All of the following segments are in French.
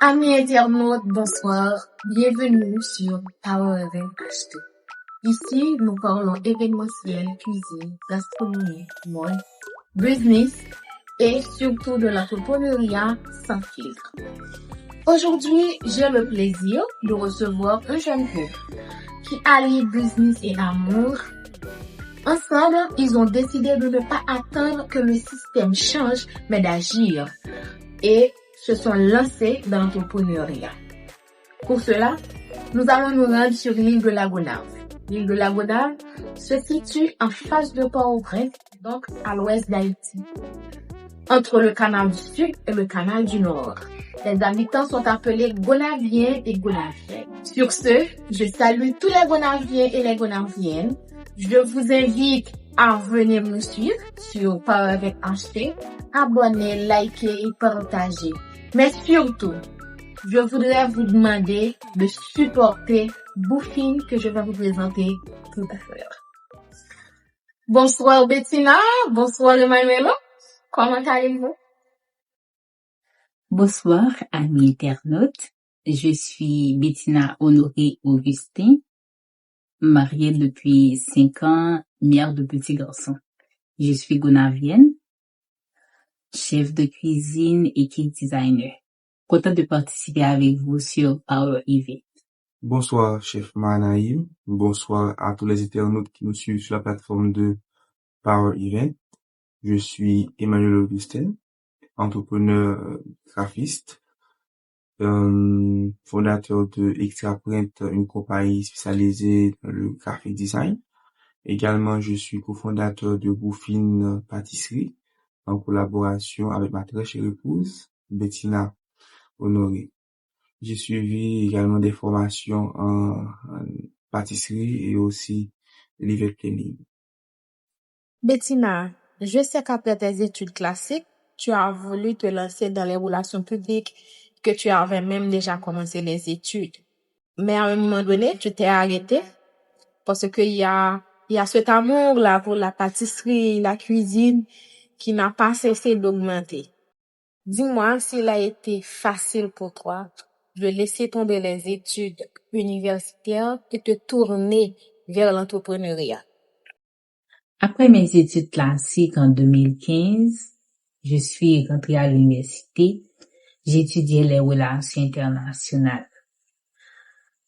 Amis internautes, bonsoir. Bienvenue sur Power Event HT. Ici, nous parlons événementiel, cuisine, gastronomie, mode, business et surtout de l'entrepreneuriat sans filtre. Aujourd'hui, j'ai le plaisir de recevoir un jeune couple qui allie business et amour. Ensemble, ils ont décidé de ne pas attendre que le système change, mais d'agir. Et se sont lancés dans l'entrepreneuriat. Pour cela, nous allons nous rendre sur l'île de la Gonâve. L'île de la Gonâve se situe en face de Port-au-Prince, donc à l'ouest d'Haïti, entre le canal du Sud et le canal du Nord. Les habitants sont appelés Gonaviens et Gonaviennes. Sur ce, je salue tous les Gonaviens et les Gonaviennes. Je vous invite à venir nous suivre sur Power Event HT, abonner, liker et partager. Mais surtout, je voudrais vous demander de supporter Bouffine que je vais vous présenter tout à l'heure. Bonsoir Bettina, bonsoir Emmanuel. Comment allez-vous? Bonsoir, amis internautes. Je suis Bettina Honoré Augustin, mariée depuis 5 ans, mère de petits garçons. Je suis gonavienne, chef de cuisine et cake designer. Content de participer avec vous sur Power Event. Bonsoir, chef Manaïm. Bonsoir à tous les internautes qui nous suivent sur la plateforme de Power Event. Je suis Emmanuel Augustin, entrepreneur graphiste, fondateur de Extra Print, une compagnie spécialisée dans le graphic design. Également, je suis cofondateur de Bouffine Pâtisserie en collaboration avec ma très chère épouse, Bettina Honoré. J'ai suivi également des formations en pâtisserie et aussi l'event planning. Bettina, je sais qu'après tes études classiques, tu as voulu te lancer dans les relations publiques, que tu avais même déjà commencé les études. Mais à un moment donné, tu t'es arrêté parce qu'il y a cet amour-là pour la pâtisserie, la cuisine qui n'a pas cessé d'augmenter. Dis-moi s'il a été facile pour toi de laisser tomber les études universitaires et te tourner vers l'entrepreneuriat. Après mes études classiques en 2015, je suis rentrée à l'université. J'ai étudié les relations internationales.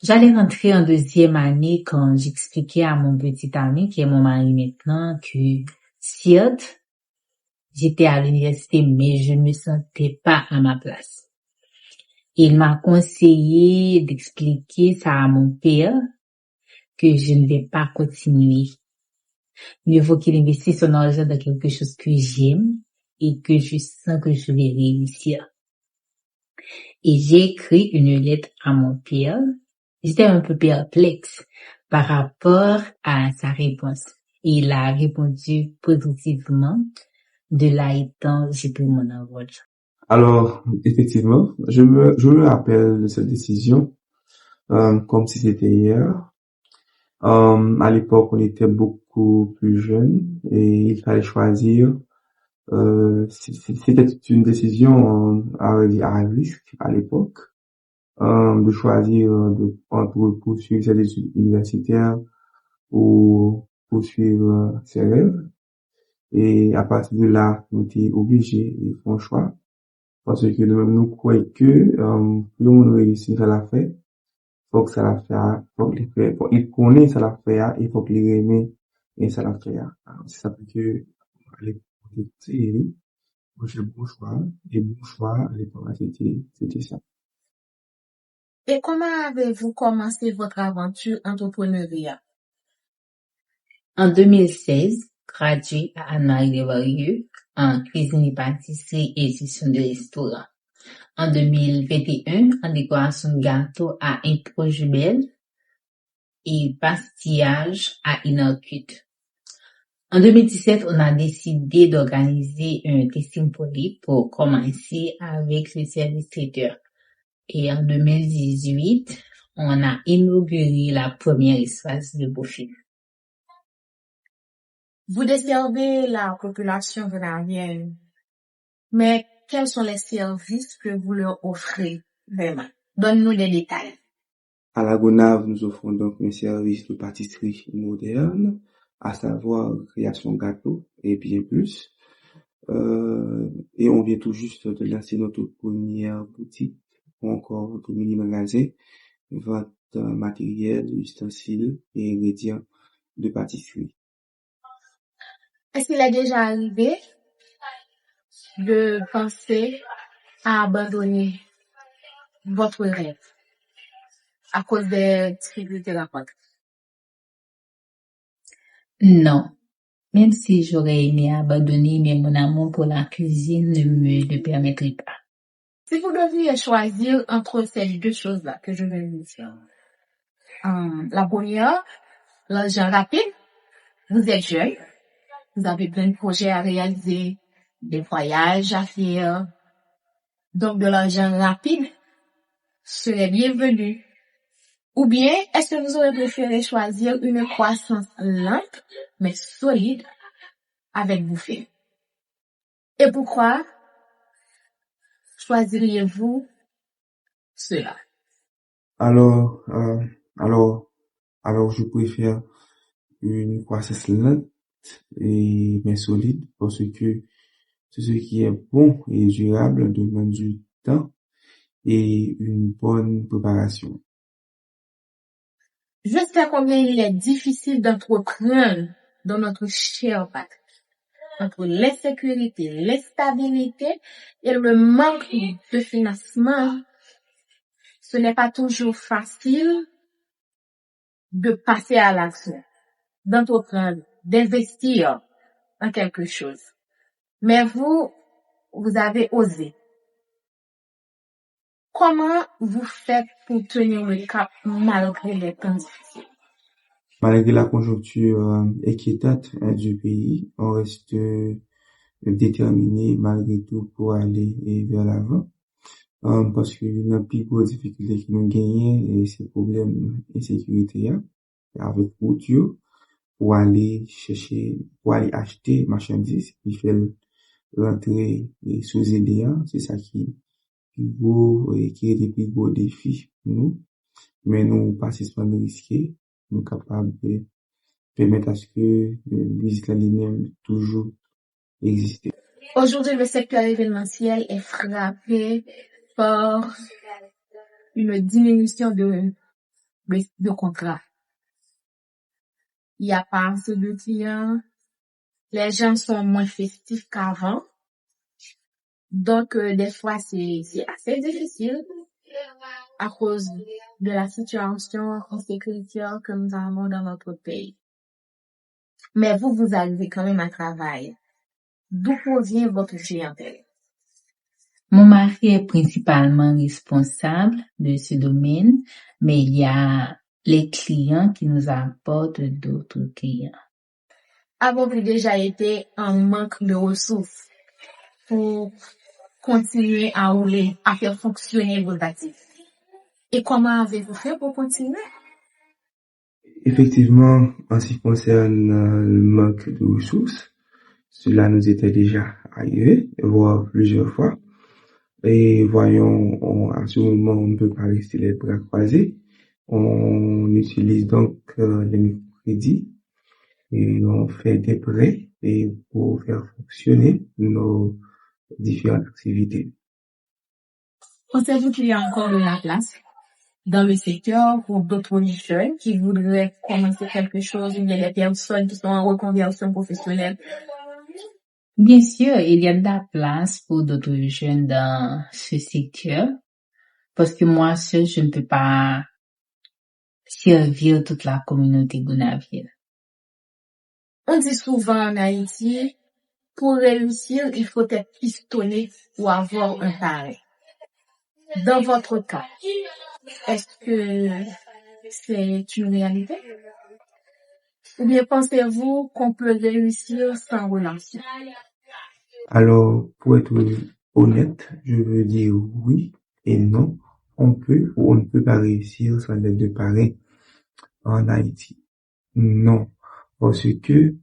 J'allais rentrer en deuxième année quand j'expliquais à mon petit ami, qui est mon mari maintenant, que certes, j'étais à l'université, mais je ne me sentais pas à ma place. Il m'a conseillé d'expliquer ça à mon père, que je ne vais pas continuer. Mieux vaut qu'il investisse son argent dans quelque chose que j'aime et que je sens que je vais réussir. Et j'ai écrit une lettre à mon père. J'étais un peu perplexe par rapport à sa réponse. Et il a répondu positivement. De là étant, j'ai pris mon envol. Alors, effectivement, je me rappelle de cette décision comme si c'était hier. À l'époque, on était beaucoup plus jeunes et il fallait choisir. C'était une décision à risque à l'époque. De choisir entre poursuivre ses études universitaires ou poursuivre ses rêves. Et à partir de là, nous étions obligés de faire un choix. Parce que nous-mêmes, nous croyons que, pour le monde réussir, ça l'a fait. Faut que ça l'a fait, faut qu'il connaît ça l'a fait, il faut qu'il aime et ça l'a fait. Alors, c'est ça que, à l'époque, moi, j'ai bon choix, et bon choix, à l'époque, c'était ça. Et comment avez-vous commencé votre aventure entrepreneuriale? En 2016, graduée à Anne-Marie Desvarieux en cuisine et pâtisserie et gestion de restaurant. En 2021, en décoration de gâteau à Intro-Jubel et pastillage à Inarcut. En 2017, on a décidé d'organiser un testing poli pour commencer avec le service traiteur. Et en 2018, on a inauguré la première espace de Bouffine. Vous desservez la population gonavienne, mais quels sont les services que vous leur offrez Vraiment. Donne-nous les détails. À la Gonave, nous offrons donc un service de pâtisserie moderne, à savoir création gâteau et bien plus. Et on vient tout juste de lancer notre première boutique ou encore notre mini-magasin, vente matériel, ustensiles et ingrédients de pâtisserie. Est-ce qu'il est déjà arrivé de penser à abandonner votre rêve à cause des difficultés rencontrées? Non. Même si j'aurais aimé abandonner, mais mon amour pour la cuisine ne me le permettrait pas. Si vous deviez choisir entre ces deux choses-là que je vais vous dire, la première, l'argent rapide, vous êtes jeune, vous avez plein de projets à réaliser, des voyages à faire, donc de l'argent rapide serait bienvenu. Ou bien, est-ce que vous aurez préféré choisir une croissance lente, mais solide, avec bouffée? Et pourquoi choisiriez-vous cela? Alors, je préfère une croissance lente mais solide parce que c'est ce qui est bon et durable demande du temps et une bonne préparation. Jusqu'à combien il est difficile d'entreprendre dans notre cher patrie, entre l'insécurité, l'instabilité et le manque de financement, ce n'est pas toujours facile de passer à l'action, d'entreprendre, d'investir en quelque chose. Mais vous avez osé. Comment vous faites pour tenir le cap malgré les temps difficiles? Malgré la conjoncture inquiétante du pays, on reste déterminé malgré tout pour aller vers l'avant. Parce que la plus grosse difficulté qui nous gagne, c'est le problème d'insécurité avec route pour aller acheter marchandises qui fait rentrer sous EDA. C'est ça qui est le plus gros défi pour nous. Mais nous pas suspendre risquer, nous capables de permettre à ce que le musique lui-même toujours existe. Aujourd'hui, le secteur événementiel est frappé par une diminution de contrats. Il n'y a pas assez de clients. Les gens sont moins festifs qu'avant. Donc, des fois, c'est assez difficile à cause de la situation sécuritaire que nous avons dans notre pays. Mais vous arrivez quand même à travailler. D'où provient votre clientèle? Mon mari est principalement responsable de ce domaine, mais il y a les clients qui nous apportent d'autres clients. Avez-vous déjà été en manque de ressources pour continuer à rouler, à faire fonctionner vos activités? Et comment avez-vous fait pour continuer? Effectivement, en ce qui concerne le manque de ressources, cela nous était déjà arrivé, voire plusieurs fois. Et voyons, à ce moment, on ne peut pas rester les bras croisés. On utilise donc les microcrédits et on fait des prêts et pour faire fonctionner nos différentes activités. Pensez-vous qu'il y a encore de la place dans le secteur pour d'autres jeunes qui voudraient commencer quelque chose, ou bien des personnes qui sont en reconversion professionnelle? Bien sûr, il y a de la place pour d'autres jeunes dans ce secteur, parce que moi seul, je ne peux pas servir toute la communauté gonavienne. On dit souvent en Haïti, pour réussir, il faut être pistonné ou avoir un parrain. Dans votre cas, est-ce que c'est une réalité? Ou bien pensez-vous qu'on peut réussir sans relation? Alors, pour être honnête, je veux dire oui et non. On peut ou on ne peut pas réussir sans l'aide de parrain en Haïti. Non, parce que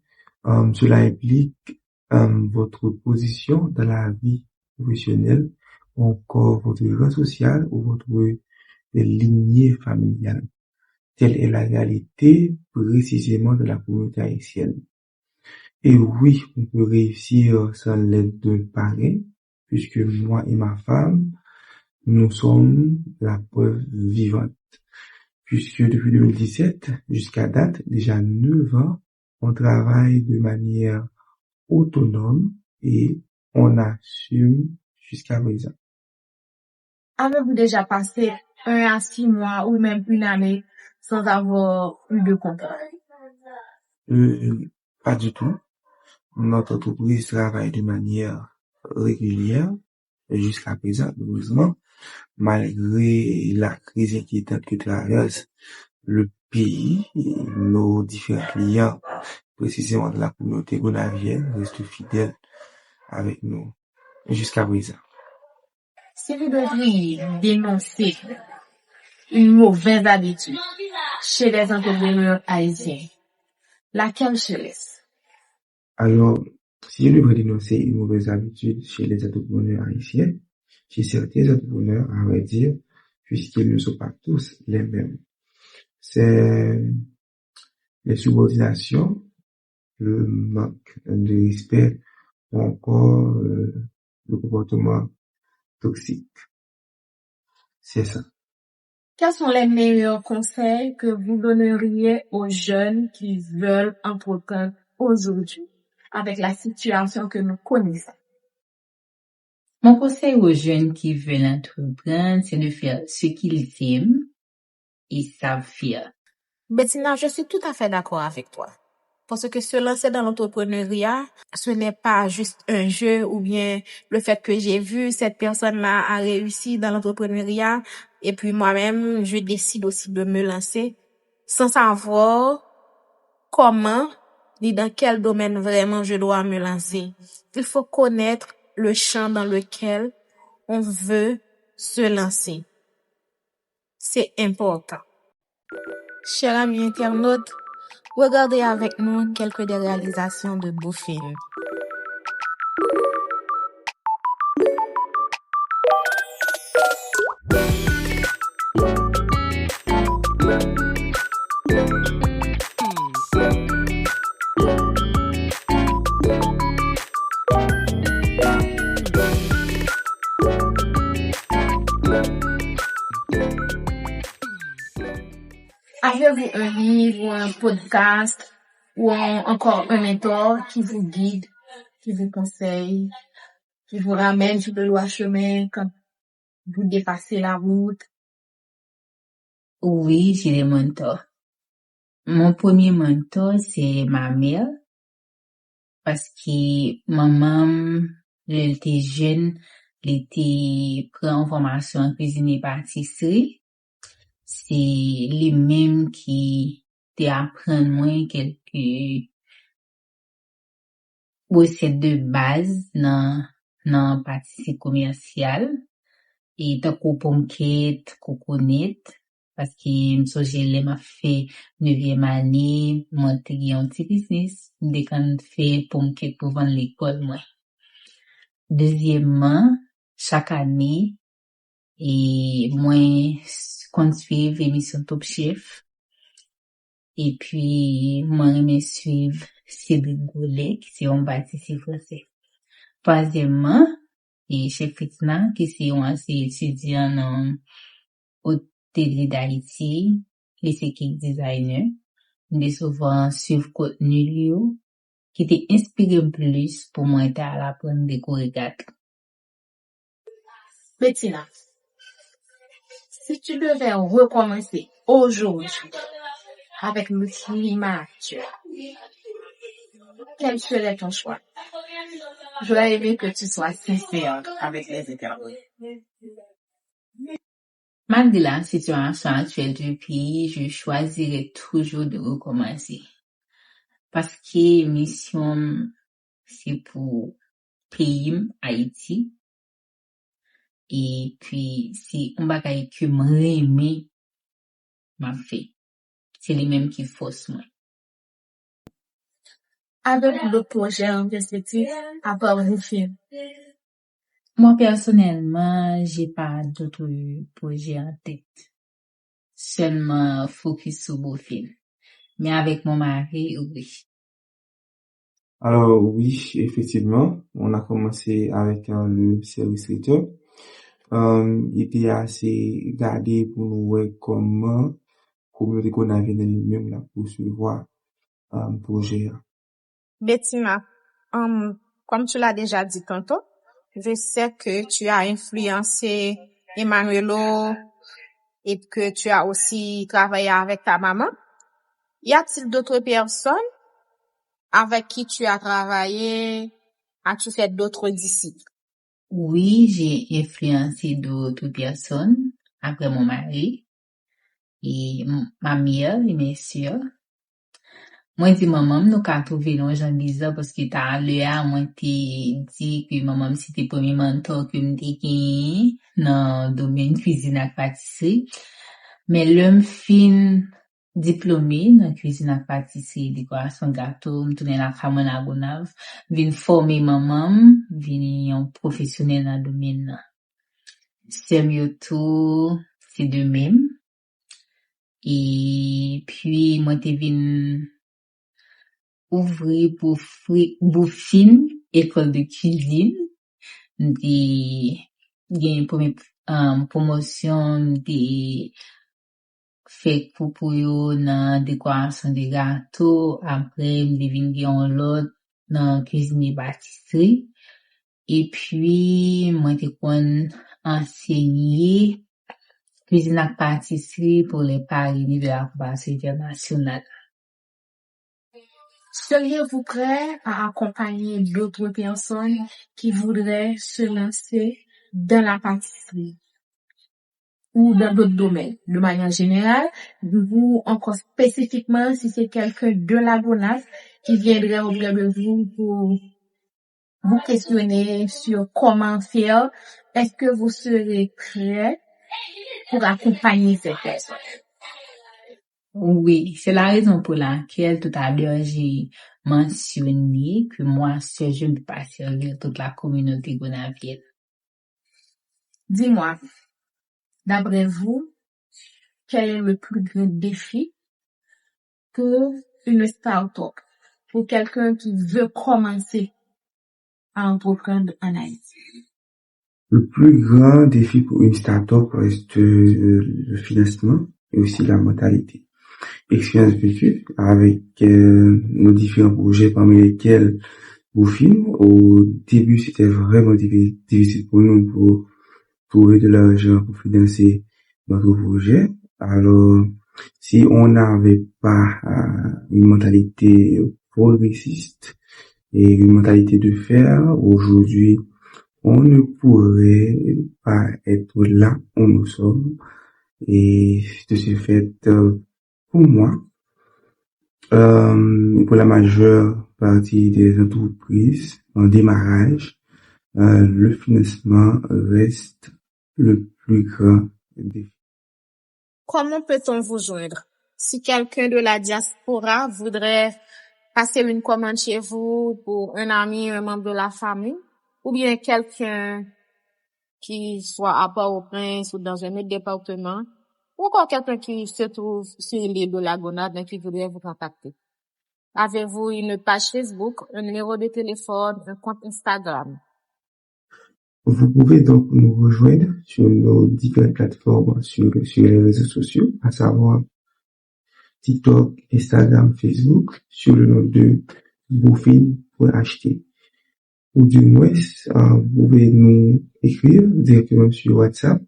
cela implique votre position dans la vie professionnelle encore votre rang social ou votre lignée familiale. Telle est la réalité précisément de la communauté haïtienne. Et oui, on peut réussir sans l'aide d'un parrain, puisque moi et ma femme, nous sommes la preuve vivante. Puisque depuis 2017 jusqu'à date, déjà 9 ans, on travaille de manière autonome et on assume jusqu'à présent. Avez-vous déjà passé 1 à 6 mois ou même une année sans avoir eu de contrat? Pas du tout. Notre entreprise travaille de manière régulière jusqu'à présent, heureusement, malgré la crise inquiétante que traverse le pays. Nos différents clients, précisément de la communauté gonavienne, restent fidèles avec nous jusqu'à présent. Si vous devriez dénoncer une mauvaise habitude chez les entrepreneurs haïtiens, laquelle serait-ce? Alors, si je devrais dénoncer une mauvaise habitude chez les entrepreneurs haïtiens, chez certains entrepreneurs, à vrai dire, puisqu'ils ne sont pas tous les mêmes, c'est les subordinations, le manque de respect ou encore le comportement toxique. C'est ça. Quels sont les meilleurs conseils que vous donneriez aux jeunes qui veulent entreprendre aujourd'hui avec la situation que nous connaissons? Mon conseil aux jeunes qui veulent entreprendre, c'est de faire ce qu'ils aiment et savent faire. Bettina, je suis tout à fait d'accord avec toi. Parce que se lancer dans l'entrepreneuriat, ce n'est pas juste un jeu ou bien le fait que j'ai vu cette personne-là a réussi dans l'entrepreneuriat et puis moi-même, je décide aussi de me lancer sans savoir comment ni dans quel domaine vraiment je dois me lancer. Il faut connaître le champ dans lequel on veut se lancer. C'est important. Chers amis internautes, regardez avec nous quelques des réalisations de beaux films. Avez-vous un livre ou un podcast ou encore un mentor qui vous guide, qui vous conseille, qui vous ramène sur le droit chemin quand vous dépassez la route? Oui, j'ai des mentors. Mon premier mentor, c'est ma mère, parce que maman, elle était jeune, elle était prend en formation en cuisine et pâtisserie. C'est lui-même qui t'apprend moins quelques recettes de base dans pâtisserie commerciale et tant qu'au ponquette, coconut, parce que j'ai m'a fait 9e année, moi t'ai un petit business, dès qu'on fait ponquette pour vendre l'école, moi. Deuxièmement, chaque année, et moi, qu'on suive émission Top Chef, et puis, moi, je suivre Cédric Goulet, qui c'est un pâtissier français. Troisièmement, et Chef Fitna, qui c'est un ancien étudiant dans Hôtel d'Haïti, lycée Cake Designer. Je souvent suivre contenu lui, qui était inspiré plus pour moi à l'apprendre des chorégraphes. Bettina, si tu devais recommencer aujourd'hui avec le climat actuel, quel serait ton choix? J'aurais aimé que tu sois sincère avec les internautes. Malgré la situation actuelle du pays, je choisirais toujours de recommencer. Parce que mission, c'est pour pays Haïti. Et puis, si on va que m'aimer, m'a fait. C'est les mêmes qui forcent moi. Avez-vous d'autres projets en perspective à part vos films? Moi, personnellement, j'ai pas d'autres projets en tête. Seulement focus sur beau film. Mais avec mon mari, oui. Alors oui, effectivement, on a commencé avec le service traiteur. Il était assez gardé pour nous voir comment communauté qu'on avait dans lui-même là pour suivre projet. Bettina, comme tu l'as déjà dit tantôt, je sais que tu as influencé Emmanuelo et que tu as aussi travaillé avec ta maman. Y a-t-il d'autres personnes avec qui tu as travaillé? As-tu fait d'autres disciples? Oui, j'ai influencé d'autres personnes après mon mari et ma mère et mes sœurs. Moi, di maman, nou ka trouve non jan bizar paske ta le a mwen te di ke maman c'était premier mentor que m'te gen nan domaine cuisine ak patisserie. Mais l'homme fin diplômé dans cuisine ak patisserie, décoration gâteau, m'tourne la ka mwen a Gonav, vin former maman, vin yon professionnel dans domaine nan. Sem yo tou, c'est de même. Et puis, moi te vin ouvrir pour fin école de cuisine de gain promotion de fait pour yo dans décoration de gâteaux après me vinn gen l'autre dans cuisine pâtisserie et puis moi te kon enseigner cuisine ak pâtisserie pour les parrainés de la Coupe internationale. Seriez-vous prêt à accompagner d'autres personnes qui voudraient se lancer dans la pâtisserie ou dans d'autres domaines? De manière générale, vous, encore spécifiquement, si c'est quelqu'un de la Gonav qui viendrait auprès de vous pour vous questionner sur comment faire, est-ce que vous serez prêt pour accompagner cette personne? Oui, c'est la raison pour laquelle tout à l'heure j'ai mentionné que moi seul je ne peux pas servir toute la communauté gonavienne. Dis-moi, d'après vous, quel est le plus grand défi que une start-up pour quelqu'un qui veut commencer à entreprendre en Haïti? Le plus grand défi pour une start-up reste le financement et aussi la mentalité. Expérience vécue avec nos différents projets parmi lesquels Boufine. Au début, c'était vraiment difficile pour nous pour trouver de l'argent pour financer notre projet. Alors, si on n'avait pas une mentalité progressiste et une mentalité de faire, aujourd'hui, on ne pourrait pas être là où nous sommes. Et de ce fait, pour moi, pour la majeure partie des entreprises en démarrage, le financement reste le plus grand défi. Comment peut-on vous joindre? Si quelqu'un de la diaspora voudrait passer une commande chez vous pour un ami, un membre de la famille, ou bien quelqu'un qui soit à Port-au-Prince ou dans un autre département, ou encore quelqu'un qui se trouve sur l'île de la Gonade et qui voudrait vous contacter. Avez-vous une page Facebook, un numéro de téléphone, un compte Instagram? Vous pouvez donc nous rejoindre sur nos différentes plateformes sur les réseaux sociaux, à savoir TikTok, Instagram, Facebook, sur le nom de boufine.ht. Ou du moins, vous pouvez nous écrire directement sur WhatsApp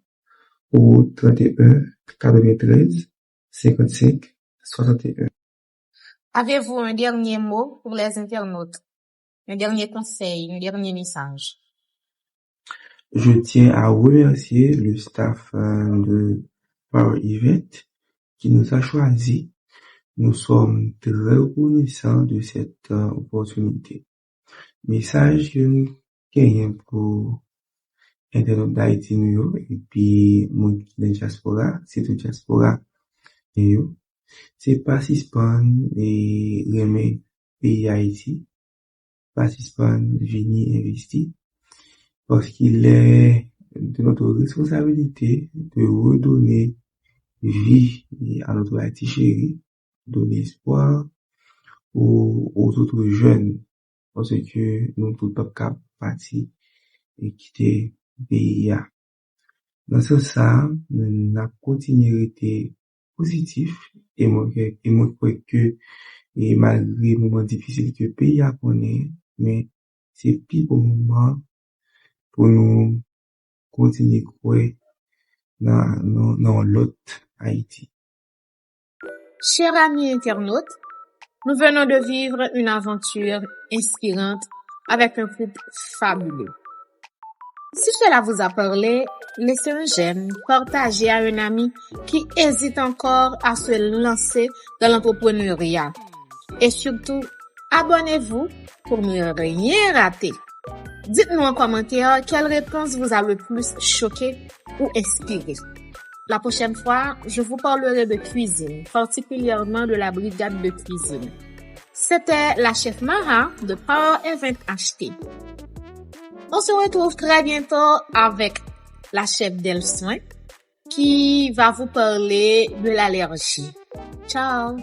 au 31 93 55 61. Avez-vous un dernier mot pour les internautes? Un dernier conseil, un dernier message? Je tiens à remercier le staff de Power Event qui nous a choisis. Nous sommes très reconnaissants de cette opportunité. Message que nous gagnons pour Internet d'Haïti nous et puis mon de diaspora, c'est tout diaspora nous. C'est participant et remet pays Haïti, participant vini investi parce qu'il est de notre responsabilité de redonner vie à notre Haïti chéri, donner espoir aux autres jeunes, parce que nous tout pas cap parti et quitter pays. Dans ce sens, nous avons continué à être positif et moi crois que et malgré les moments difficiles que le pays a connu, mais c'est plus bon moment pour nous continuer à croire dans l'autre Haïti. Chers amis internautes, nous venons de vivre une aventure inspirante avec un couple fabuleux. Si cela vous a parlé, laissez un j'aime, partagez à un ami qui hésite encore à se lancer dans l'entrepreneuriat. Et surtout, abonnez-vous pour ne rien rater. Dites-nous en commentaire quelle réponse vous a le plus choqué ou inspiré. La prochaine fois, je vous parlerai de cuisine, particulièrement de la brigade de cuisine. C'était la chef Mara de Power Event HT. On se retrouve très bientôt avec la chef Delsoin qui va vous parler de l'allergie. Ciao!